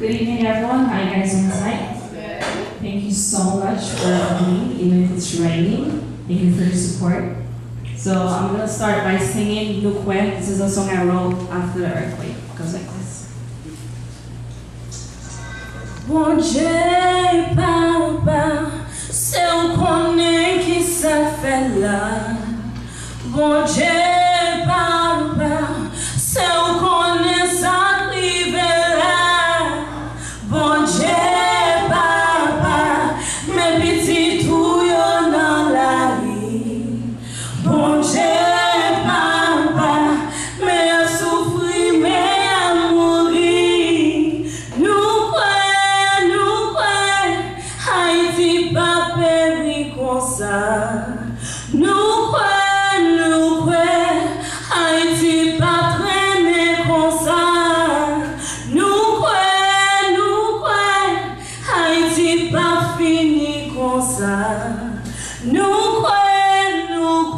Good evening, everyone. How are you guys doing tonight? Thank you so much for coming, even if it's raining. Thank you for your support. So I'm gonna start by singing Nukwe. This is a song I wrote after the earthquake. It goes like this. Bon Dieu, papa, c'est on connaît qui ça fait là. Bon Dieu, papa, c'est on connaît ça privé là. Bon Dieu, papa, mes petits touillons dans la vie. Bon Dieu, papa, mais à souffrir, mais à mourir. Nous croyons, Haïti pas péri comme ça. Nous croyons, Haïti pas traîner comme ça. Nous croyons, Haïti pas fini comme ça. Nous croyons,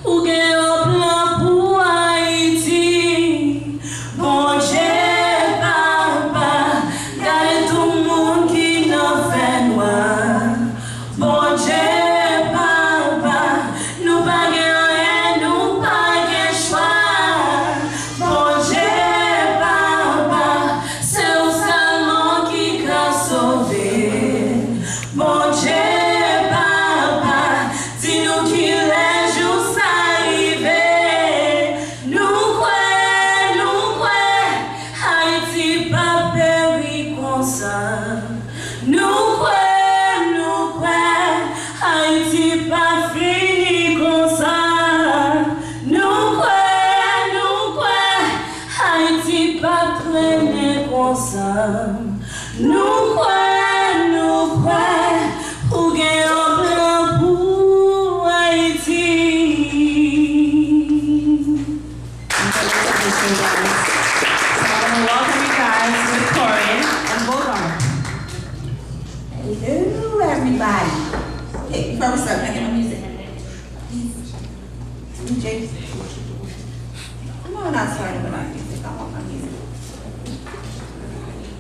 ou gagne un plan pour Haïti. Bon Dieu, papa, gardez tout le monde qui n'en fait noir. Bon Dieu, papa, nous pas gagner, nous pas gagner choix. Bon Dieu, papa, c'est au salon qui a sauvé. Bon Dieu, papa, dis-nous qui les jours arrivés. Nous croyons, Haïti pas péri comme ça. Nous croyons, Haïti pas fini comme ça. Nous croyons, Haïti pas traîner comme ça. Nous croyons, ou gagne un plan pour Haïti. I'm welcome you guys with Corin and Bogar. Hello, everybody. Okay, before we start, can I get my music? DJ. No, I'm not starting with my music. I want my music.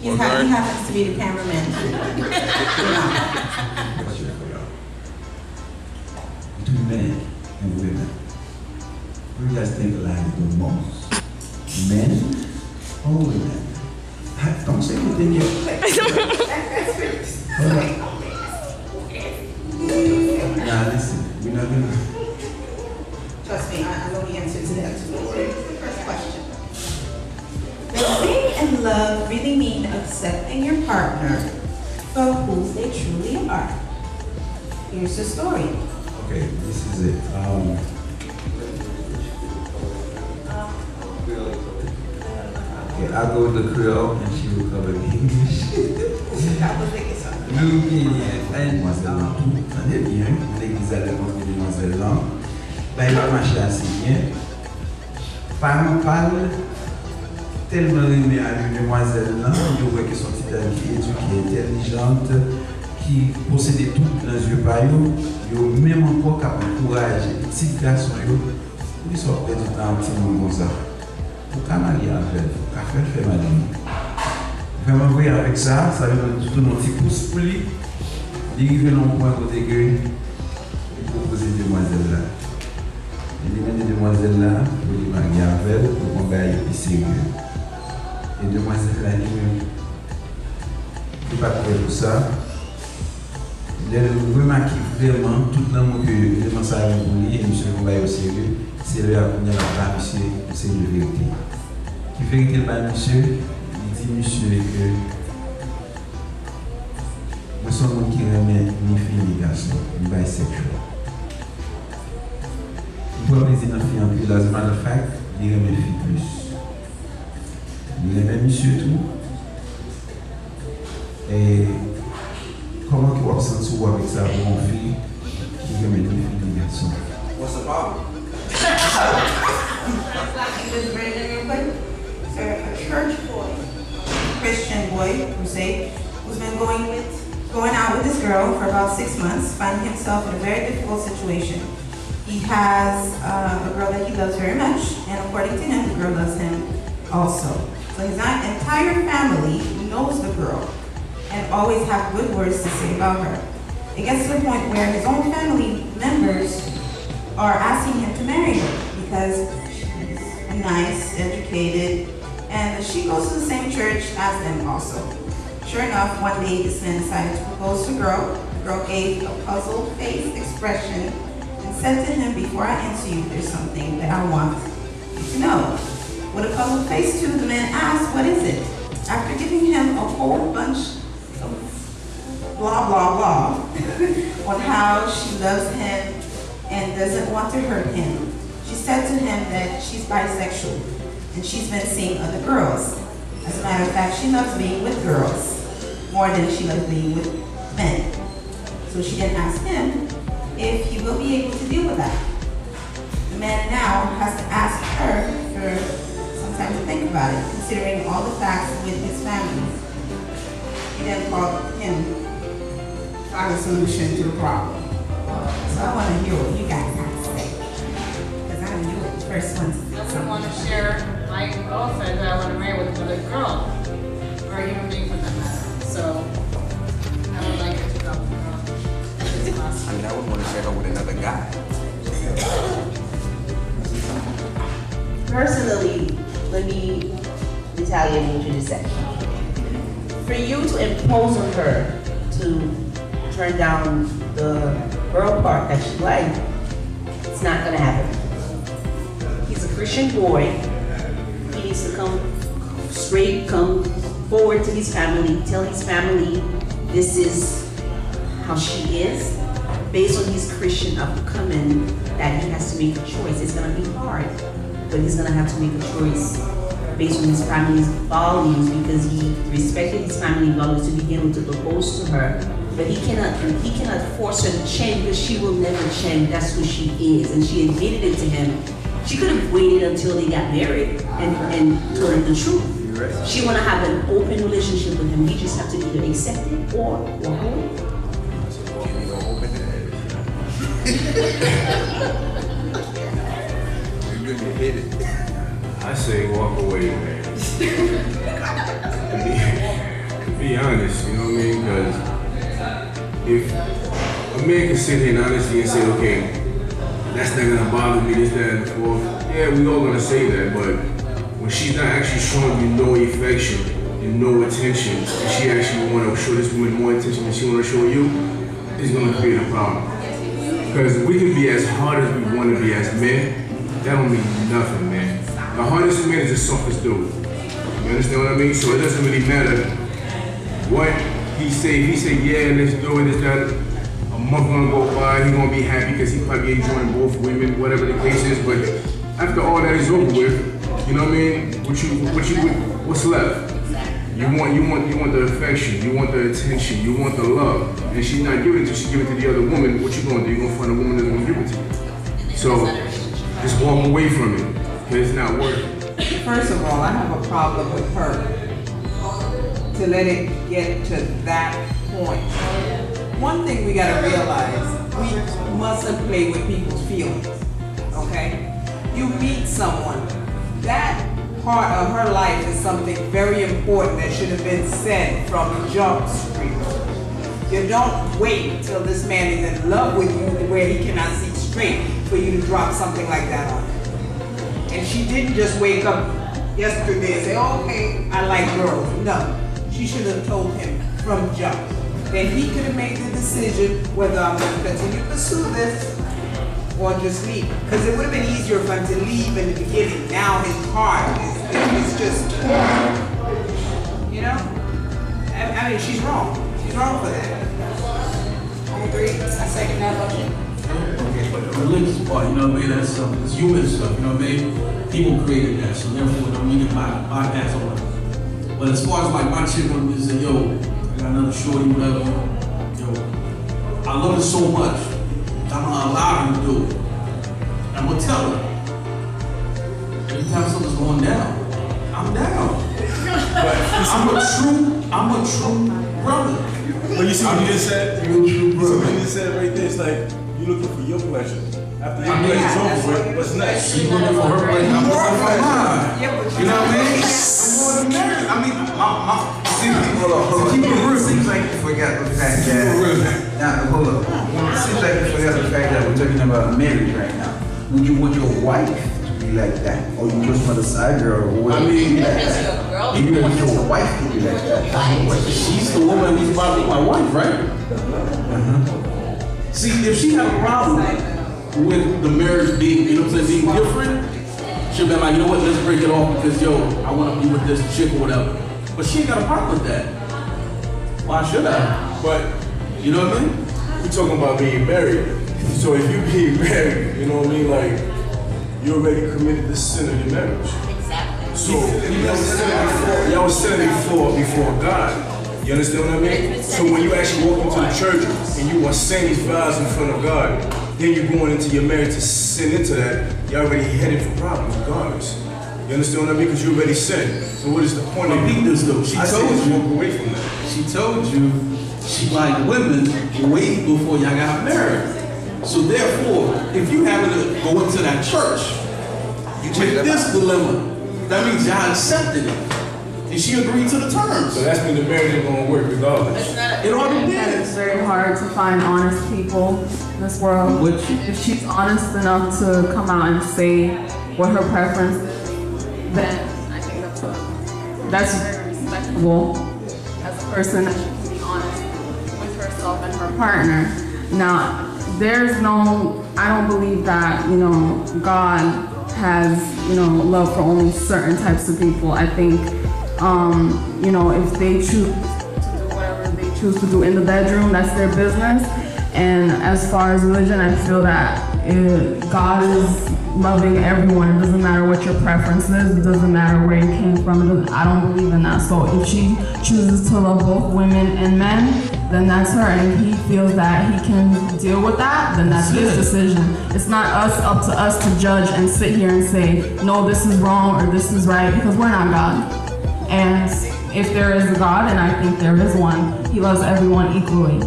He happens to be the cameraman. Between men and women, who do you guys think lies the most? Men or women? Don't say anything yet. Hold on. Nah, listen, we're not gonna. Trust me, I know the answer to that too. First question. Does being in love really mean accepting your partner for who they truly are? Here's the story. Okay, this is it. Okay, I'll go with the Creole and she will cover the English. That was thinking something. Nous bien, mademoiselle tout, attendez bien, l'église à l'époque de mademoiselle là. Ben, il va marcher assez bien. Femme parle tellement aimée à une demoiselle là, il voit que son petit ami qui est éduquée, intelligente, qui possédait tout dans les yeux par eux, il même encore capable d'encourager les petits garçons, ils sont perdu du temps un petit moment comme ça. Pour qu'à marier avec elle, pour qu'à faire marier. Je vais m'envoyer avec ça, ça veut dire tout notre petit pouce pour lui. Il arrive dans le point côté que il propose des demoiselles là. Il met des demoiselles là pour les marier avec elle, pour qu'on gagne plus sérieux. Et demoiselles là, il n'est pas prêt pour ça. Il remarque vraiment tout l'amour que les gens savent pour lui et monsieur le gagne au sérieux, c'est le accompagnement par monsieur, c'est une vérité. Qui vérité par monsieur? Monsieur que nous sommes qui remet ni fille ni garçon, ni bisexual. Il peut plaisir dans la fille en plus, as a matter of fact, il remet fille plus. Il remet monsieur tout. Et comment tu vas sentir avec ça pour une fille qui remet ni fille ni garçon? What's the problem? A church boy, Christian boy, per se, who's been going out with this girl for about 6 months, finding himself in a very difficult situation. He has a girl that he loves very much, and according to him, the girl loves him also. So his entire family knows the girl and always have good words to say about her. It gets to the point where his own family members are asking him to marry her because she's nice, educated, and she goes to the same church as them also. Sure enough, one day this man decided to propose to the girl. The girl gave a puzzled face expression and said to him, "Before I answer you, there's something that I want you to know." With a puzzled face too, the man asked, "What is it?" After giving him a whole bunch of blah, blah, blah on how she loves him and doesn't want to hurt him, she said to him that she's bisexual and she's been seeing other girls. As a matter of fact, she loves being with girls more than she loves being with men. So she then asked him if he will be able to deal with that. The man now has to ask her for some time to think about it, considering all the facts with his family. He then called him to find a solution to the problem. So I want to hear what you guys have to say, because I knew it the first one to say I wouldn't something. want to share my girlfriend that I want to marry with another girl, or a human being for that matter. So I would like her to go. I mean, I wouldn't want to share her with another guy. Personally, let me retaliate what you just said. For you to impose on her to turn down the girl part that she liked, it's not gonna happen. He's a Christian boy. He needs to come straight, come forward to his family, tell his family this is how she is. Based on his Christian upcoming, that he has to make a choice. It's gonna be hard, but he's gonna have to make a choice based on his family's values, because he respected his family values to be able to propose to her. But he cannot force her to change, because she will never change. That's who she is, and she admitted it to him. She could have waited until they got married and told him the truth. She wanna have an open relationship with him. He just have to either accept it or walk away. You're gonna hit it. I say walk away, man. to be honest, you know what I mean? Because if a man can sit here and honestly and say, okay, that's not gonna bother me, this, that, and the fourth, yeah, we all gonna say that, but when she's not actually showing you no affection and no attention, and she actually wanna show this woman more attention than she wanna show you, it's gonna create a problem. Because we can be as hard as we wanna be as men, that don't mean nothing, man. The hardest man is the softest dude. You understand what I mean? So it doesn't really matter what he say. If he say, yeah, let's do it, this, that, a month gonna go by, he gonna be happy because he probably enjoying both women, whatever the case is. But after all that is over with, you know what I mean? What's left? You want the affection, you want the attention, you want the love. And she's not giving it to you, she give it to the other woman. What you gonna do? You gonna find a woman that's gonna give it to you. So just walk away from it. It's not working. First of all, I have a problem with her to let it get to that point. One thing we gotta realize, we mustn't play with people's feelings, okay? You meet someone, that part of her life is something very important that should have been said from the jump street. You don't wait till this man is in love with you where he cannot see straight for you to drop something like that on him. And she didn't just wake up yesterday and say, oh, okay, I like girls. No, she should have told him from jump. Then he could have made the decision whether I'm going to continue to pursue this or just leave. Because it would have been easier for him to leave in the beginning. Now his heart is just torn. You know? I mean, she's wrong. She's wrong for that. I agree. I second that motion. Okay, but the religious part, you know what I mean, that's it's human stuff, you know what I mean? People created that, so therefore don't need to bypass all that. But as far as like my chick wanted me to say, yo, I got another shorty, whatever, yo, I love her so much, I'm gonna allow her to do it. I'm gonna tell her. Every time something's going down, I'm down. I'm a true brother. Well, you see what you just said? You're a true brother. What you just said right there, it's like, you're looking for your pleasure. After your pleasure's over with, what's next? You looking for her right now? Yeah, but You know what I mean? I'm more than married. I mean, see, hold on. It seems like you forgot the fact that. Now, hold up. It seems like you forgot the fact that we're talking about marriage right now. Would you want your wife to be like that, or you just want a side girl, or whatever? I mean, you want your wife to be like that. She's the woman who's about to be my wife, right? See, if she had a problem with the marriage being, you know what I'm saying, being different, she'll be like, you know what, let's break it off because, yo, I want to be with this chick or whatever. But she ain't got a problem with that. Why should I? But, you know what I mean? we're talking about being married. So if you being married, you know what I mean, like, you already committed the sin of your marriage. Exactly. So y'all was sinning before God. You understand what I mean? So when you actually walk into the church and you are saying these vows in front of God, then you're going into your marriage to sin into that, you're already headed for problems regardless. You understand what I mean? Because you already sinned. So what is the point of Repeat this though. She told you walk away from that. She told you she liked women way before y'all got married. So therefore, if you happen to go into that church with this dilemma, that means y'all accepted it. And she agreed to the terms. So that's when the marriage ain't gonna work regardless. It already did. It's very hard to find honest people in this world. If she's honest enough to come out and say what her preference is, then I think that's very respectable as a person that should be honest with herself and her partner. Now, I don't believe that, God has, love for only certain types of people. I think, if they choose to do whatever they choose to do in the bedroom, that's their business. And as far as religion, I feel that God is loving everyone. It doesn't matter what your preference is. It doesn't matter where you came from. I don't believe in that. So if she chooses to love both women and men, then that's her. And if he feels that he can deal with that, then that's his decision. It's not up to us to judge and sit here and say, no, this is wrong or this is right, because we're not God. And if there is a God, and I think there is one, he loves everyone equally.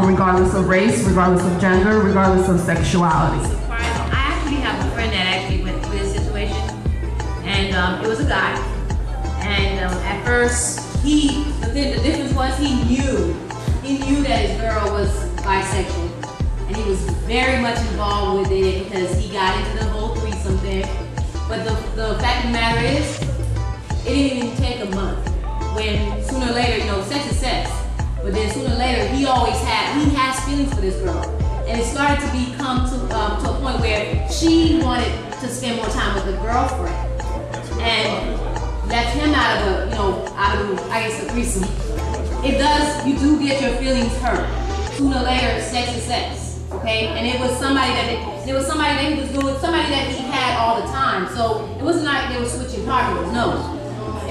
Regardless of race, regardless of gender, regardless of sexuality. I actually have a friend that actually went through this situation, and it was a guy. And at first, the difference was he knew that his girl was bisexual, and he was very much involved with it because he got into the whole threesome thing. But the fact of the matter is, it didn't even take a month. When sooner or later, sex is sex. But then sooner or later, he has feelings for this girl. And it started to become to a point where she wanted to spend more time with the girlfriend. And left him out of the threesome. You do get your feelings hurt. Sooner or later, sex is sex, okay? And it was somebody that he was doing, somebody that he had all the time. So it wasn't like they were switching partners, no. It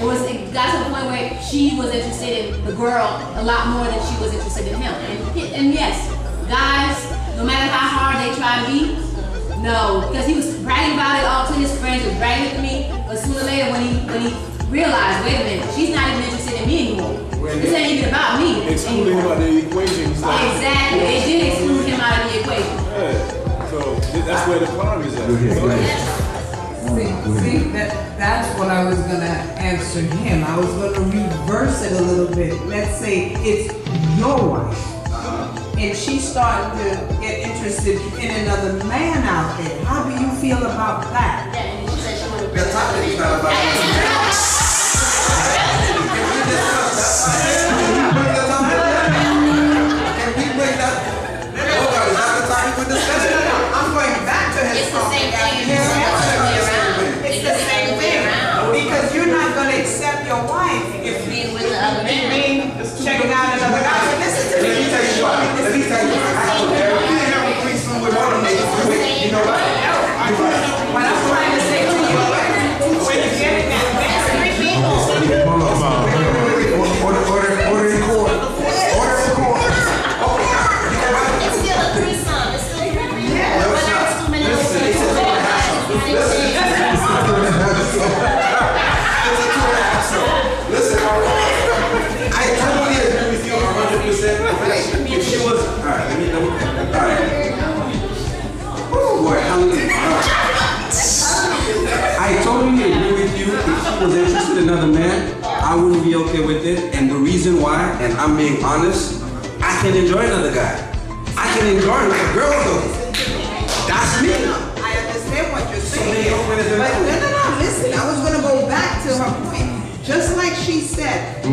got to the point where she was interested in the girl a lot more than she was interested in him. And yes, guys, no matter how hard they try to be, no, because he was bragging about it all to his friends, was bragging to me, but sooner or later when he realized, wait a minute, she's not even interested in me anymore. This ain't even about me. Excluding him out of the equation. Exactly, they did exclude him out of the equation. Yeah. So that's where the problem is at. That's what I was gonna answer him. I was gonna reverse it a little bit. Let's say it's your wife, and she's starting to get interested in another man out there. How do you feel about that? Yeah, and she said she wanted to The topic is not about I'm going back to his It's the same thing. It's the same thing. Because you're not going to accept your wife if being with the other man. checking out another guy. So listen to me. Let me tell you what. We didn't have a threesome with all the niggas. You know what? What I'm trying to say to you, when you get in that mess, three people. Order in court. Order in court. It's still a threesome. It's still a threesome. But there's too many people. will be okay with it, and the reason why, and I'm being honest, I can enjoy another guy. I can enjoy another girl though. That's me. I understand what you're saying. But no, listen, I was gonna go back to her point. Just like she said,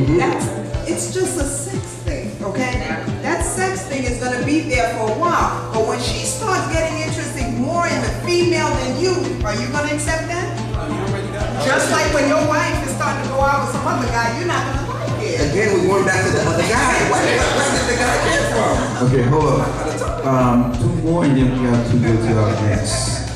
it's just a sex thing, okay? That sex thing is gonna be there for a while. But when she starts getting interested more in the female than you, are you gonna accept that? Just like when your wife is starting to go out with some other guy, you're not gonna like it. Again, we're going back to the other guy. Where did the guy get from? Okay, hold up. Two more and then we have to go to our next.